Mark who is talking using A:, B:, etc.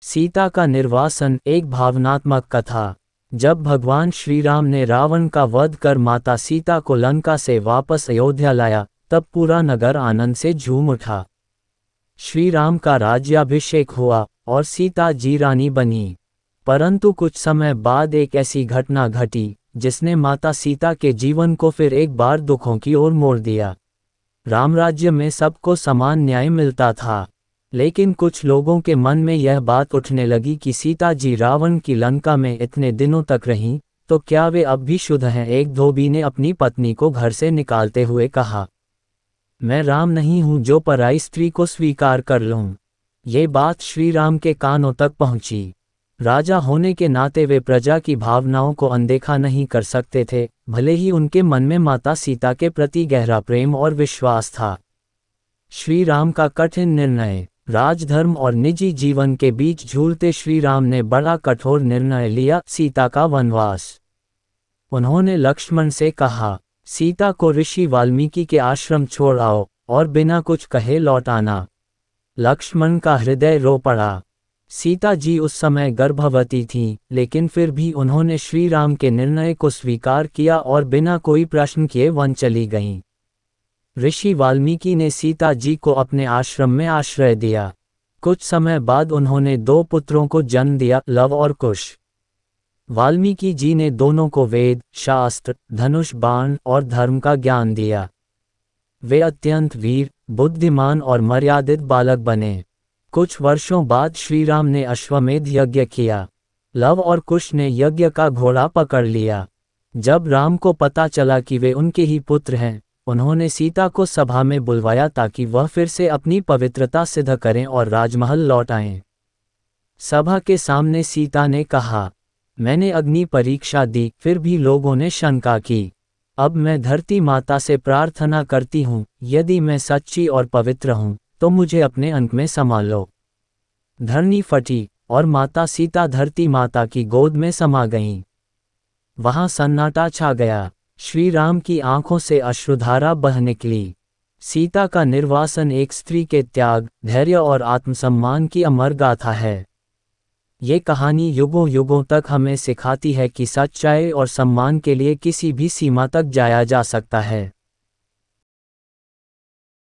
A: सीता का निर्वासन, एक भावनात्मक कथा। जब भगवान श्री राम ने रावण का वध कर माता सीता को लंका से वापस अयोध्या लाया, तब पूरा नगर आनंद से झूम उठा। श्री राम का राज्याभिषेक हुआ और सीता जी रानी बनी। परंतु कुछ समय बाद एक ऐसी घटना घटी जिसने माता सीता के जीवन को फिर एक बार दुखों की ओर मोड़ दिया। रामराज्य में सबको समान न्याय मिलता था, लेकिन कुछ लोगों के मन में यह बात उठने लगी कि सीता जी रावण की लंका में इतने दिनों तक रहीं, तो क्या वे अब भी शुद्ध हैं। एक धोबी ने अपनी पत्नी को घर से निकालते हुए कहा, मैं राम नहीं हूं जो पराई स्त्री को स्वीकार कर लूं। ये बात श्री राम के कानों तक पहुंची। राजा होने के नाते वे प्रजा की भावनाओं को अनदेखा नहीं कर सकते थे, भले ही उनके मन में माता सीता के प्रति गहरा प्रेम और विश्वास था। श्री राम का कठिन निर्णय। राजधर्म और निजी जीवन के बीच झूलते श्री राम ने बड़ा कठोर निर्णय लिया, सीता का वनवास। उन्होंने लक्ष्मण से कहा, सीता को ऋषि वाल्मीकि के आश्रम छोड़ आओ और बिना कुछ कहे लौट आना। लक्ष्मण का हृदय रो पड़ा। सीता जी उस समय गर्भवती थीं, लेकिन फिर भी उन्होंने श्री राम के निर्णय को स्वीकार किया और बिना कोई प्रश्न किए वन चली गईं। ऋषि वाल्मीकि ने सीता जी को अपने आश्रम में आश्रय दिया। कुछ समय बाद उन्होंने 2 पुत्रों को जन्म दिया, लव और कुश। वाल्मीकि जी ने दोनों को वेद, शास्त्र, धनुष बाण और धर्म का ज्ञान दिया। वे अत्यंत वीर, बुद्धिमान और मर्यादित बालक बने। कुछ वर्षों बाद श्री राम ने अश्वमेध यज्ञ किया। लव और कुश ने यज्ञ का घोड़ा पकड़ लिया। जब राम को पता चला कि वे उनके ही पुत्र हैं, उन्होंने सीता को सभा में बुलवाया ताकि वह फिर से अपनी पवित्रता सिद्ध करें और राजमहल लौट आएं। सभा के सामने सीता ने कहा, मैंने अग्नि परीक्षा दी, फिर भी लोगों ने शंका की। अब मैं धरती माता से प्रार्थना करती हूँ, यदि मैं सच्ची और पवित्र हूँ तो मुझे अपने अंक में समा लो। धरनी फटी और माता सीता धरती माता की गोद में समा गईं। वहां सन्नाटा छा गया। श्री राम की आंखों से अश्रुधारा बह निकली। सीता का निर्वासन एक स्त्री के त्याग, धैर्य और आत्मसम्मान की अमर गाथा है। ये कहानी युगों युगों तक हमें सिखाती है कि सच्चाई और सम्मान के लिए किसी भी सीमा तक जाया जा सकता है।